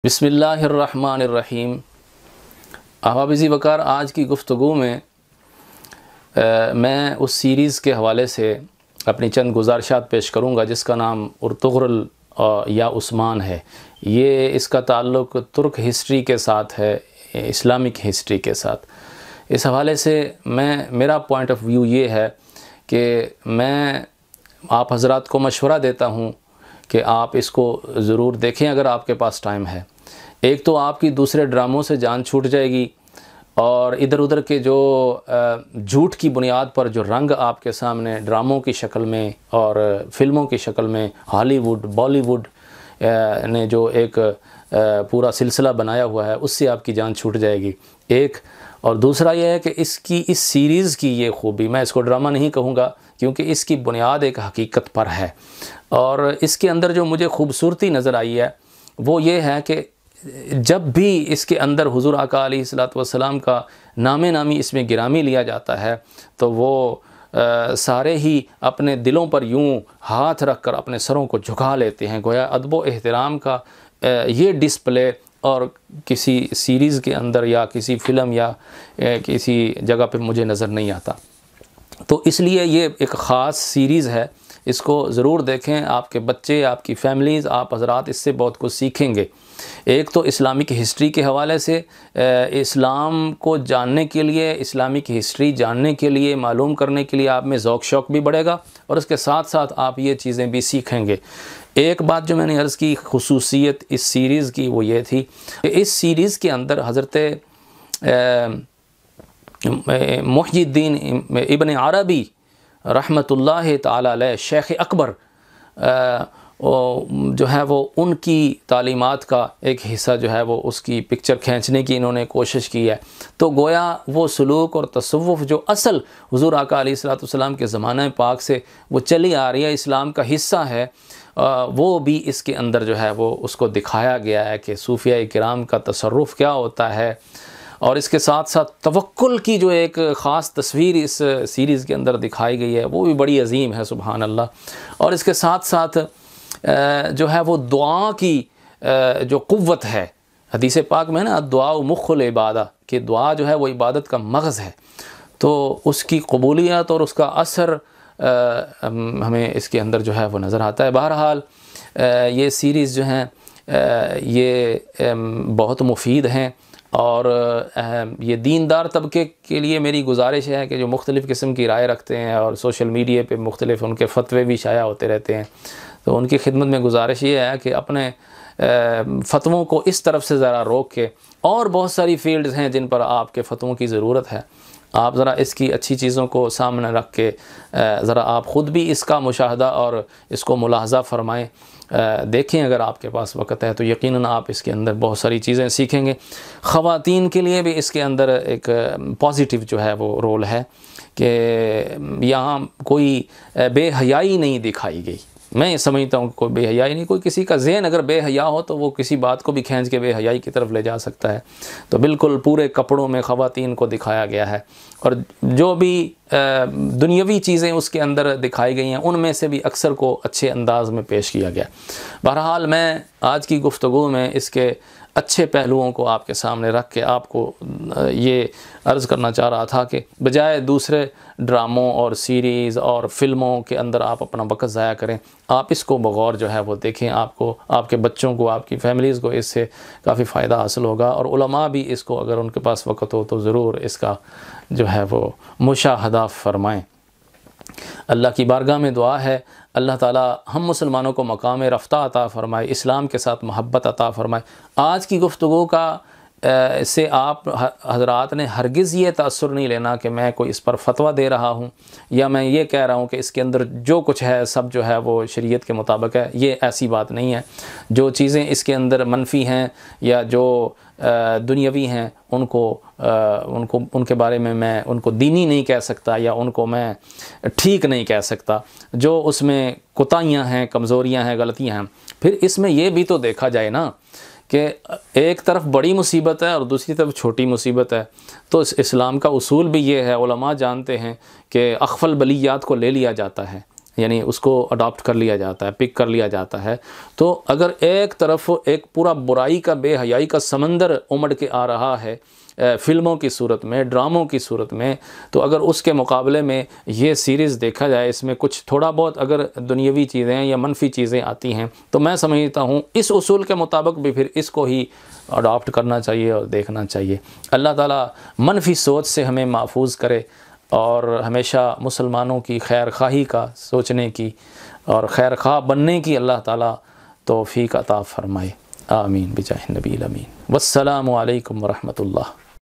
बिस्मिल्लाहिर्रहमानिर्रहीम। अहबाब वक़ार, आज की गुफ्तगू में मैं उस सीरीज़ के हवाले से अपनी चंद गुज़ारिशात पेश करूँगा जिसका नाम अर्तुग़रुल या उस्मान है। ये इसका ताल्लुक़ तुर्क हिस्ट्री के साथ है, इस्लामिक हिस्ट्री के साथ। इस हवाले से मेरा पॉइंट ऑफ व्यू ये है कि मैं आप हज़रात को मशवरा देता हूँ कि आप इसको ज़रूर देखें अगर आपके पास टाइम है। एक तो आपकी दूसरे ड्रामों से जान छूट जाएगी और इधर उधर के जो झूठ की बुनियाद पर जो रंग आपके सामने ड्रामों की शक्ल में और फिल्मों की शक्ल में हॉलीवुड बॉलीवुड ने जो एक पूरा सिलसिला बनाया हुआ है उससे आपकी जान छूट जाएगी। एक और दूसरा यह है कि इस सीरीज़ की ये खूबी, मैं इसको ड्रामा नहीं कहूँगा क्योंकि इसकी बुनियाद एक हकीकत पर है, और इसके अंदर जो मुझे खूबसूरती नज़र आई है वो ये है कि जब भी इसके अंदर हुज़ूर आका अलैहिस्सलातु वस्सलाम का नामी इसमें गिरामी लिया जाता है तो वो सारे ही अपने दिलों पर यूं हाथ रख कर अपने सरों को झुका लेते हैं। गोया अदब व एहतराम का ये डिस्प्ले और किसी सीरीज़ के अंदर या किसी फ़िल्म या किसी जगह पे मुझे नज़र नहीं आता। तो इसलिए ये एक ख़ास सीरीज़ है, इसको ज़रूर देखें। आपके बच्चे, आपकी फैमिलीज़, आप हज़रात इससे बहुत कुछ सीखेंगे। एक तो इस्लामिक हिस्ट्री के हवाले से इस्लाम को जानने के लिए, इस्लामिक हिस्ट्री जानने के लिए, मालूम करने के लिए आप में ज़ौक़ शौक़ भी बढ़ेगा और उसके साथ साथ आप ये चीज़ें भी सीखेंगे। एक बात जो मैंने अर्ज़ की खुसूसियत इस सीरीज़ की वो ये थी कि इस सीरीज़ के अंदर हज़रत मुहिय्यिद्दीन इब्न अरबी रहमतुल्लाह ताला अलैह शेख़ अकबर जो है वो उनकी तालीमात का एक हिस्सा जो है वो उसकी पिक्चर खींचने की इन्होंने कोशिश की है। तो गोया वो सलूक और तसव्वुफ़ जो असल हुज़ूर आका अलैहिस्सलातु वस्सलाम के ज़माने पाक से वो चली आ रही है, इस्लाम का हिस्सा है, वो भी इसके अंदर जो है वो उसको दिखाया गया है कि सूफ़िया किराम का तसर्रुफ़ क्या होता है। और इसके साथ साथ तवक्कुल की जो एक ख़ास तस्वीर इस सीरीज़ के अंदर दिखाई गई है वो भी बड़ी अजीम है, सुबहान अल्लाह। और इसके साथ साथ जो है वो दुआ की जो क़ुव्वत है, हदीस पाक में ना दुआ मुख़्ल इबादा कि दुआ जो है वो इबादत का मग़ज़ है, तो उसकी कबूलियत और उसका असर हमें इसके अंदर जो है वो नज़र आता है। बहरहाल ये सीरीज़ जो हैं ये बहुत मुफीद हैं और ये दीनदार तबके के लिए मेरी गुजारिश है कि जो मुख्तलिफ़ किस्म की राय रखते हैं और सोशल मीडिया पे मुख्तलिफ़ उनके फ़तवे भी शाया होते रहते हैं, तो उनकी खिदमत में गुजारिश ये है कि अपने फ़तवों को इस तरफ से ज़रा रोक के, और बहुत सारी फ़ील्ड्स हैं जिन पर आपके फ़तवों की ज़रूरत है, आप ज़रा इसकी अच्छी चीज़ों को सामने रख के ज़रा आप ख़ुद भी इसका मुशाहदा और इसको मुलाहज़ा फ़रमाएँ, देखें। अगर आपके पास वक़्त है तो यकीनन आप इसके अंदर बहुत सारी चीज़ें सीखेंगे। ख़वातीन के लिए भी इसके अंदर एक पॉजिटिव जो है वो रोल है कि यहाँ कोई बेहयाई नहीं दिखाई गई। मैं समझता हूँ कोई बेहयाई नहीं, कोई किसी का ज़हन अगर बेहया हो तो वो किसी बात को भी खींच के बेहयाई की तरफ ले जा सकता है। तो बिल्कुल पूरे कपड़ों में ख़वातीन को दिखाया गया है और जो भी दुनियावी चीज़ें उसके अंदर दिखाई गई हैं उनमें से भी अक्सर को अच्छे अंदाज़ में पेश किया गया। बहरहाल मैं आज की गुफ्तगू में इसके अच्छे पहलुओं को आपके सामने रख के आपको ये अर्ज़ करना चाह रहा था कि बजाय दूसरे ड्रामों और सीरीज़ और फ़िल्मों के अंदर आप अपना वक़्त ज़ाया करें, आप इसको बग़ौर जो है वो देखें। आपको, आपके बच्चों को, आपकी फ़ैमिलीज़ को इससे काफ़ी फ़ायदा हासिल होगा और उलमा भी इसको अगर उनके पास वक़्त हो तो ज़रूर इसका जो है वो मुशाहदा फ़रमाएँ। अल्लाह की बारगाह में दुआ है अल्लाह ताला हम मुसलमानों को मकाम रफ़्ता अता फ़रमाए, इस्लाम के साथ मोहब्बत अता फ़रमाए। आज की गुफ्तगू का से आप हज़रात ने हरगिज़ ये तासुर नहीं लेना कि मैं कोई इस पर फ़तवा दे रहा हूँ या मैं ये कह रहा हूँ कि इसके अंदर जो कुछ है सब जो है वो शरीयत के मुताबिक है। ये ऐसी बात नहीं है। जो चीज़ें इसके अंदर मनफ़ी हैं या जो दुनियावी हैं उनके बारे में मैं उनको दीनी नहीं कह सकता या उनको मैं ठीक नहीं कह सकता। जो उसमें कोताहियाँ हैं, कमज़ोरियाँ हैं, गलतियाँ हैं, फिर इसमें यह भी तो देखा जाए ना कि एक तरफ बड़ी मुसीबत है और दूसरी तरफ छोटी मुसीबत है। तो इस्लाम का उसूल भी ये है, उलमा जानते हैं कि अख़फ़ल बलियात को ले लिया जाता है यानी उसको अडॉप्ट कर लिया जाता है, पिक कर लिया जाता है। तो अगर एक तरफ एक पूरा बुराई का, बेहयाई का समंदर उमड़ के आ रहा है फ़िल्मों की सूरत में, ड्रामों की सूरत में, तो अगर उसके मुकाबले में ये सीरीज़ देखा जाए, इसमें कुछ थोड़ा बहुत अगर दुनियावी चीज़ें या मनफी चीज़ें आती हैं, तो मैं समझता हूँ इस उसूल के मुताबिक भी फिर इसको ही अडॉप्ट करना चाहिए और देखना चाहिए। अल्लाह ताला मनफी सोच से हमें महफूज करे और हमेशा मुसलमानों की खैर खाही का सोचने की और खैर खा बनने की अल्लाह ताला तौफ़ीक अता फ़रमाए। आमीन बिजाह नबील अमीन। वस्सलामु अलैकुम वरहमतुल्लाह।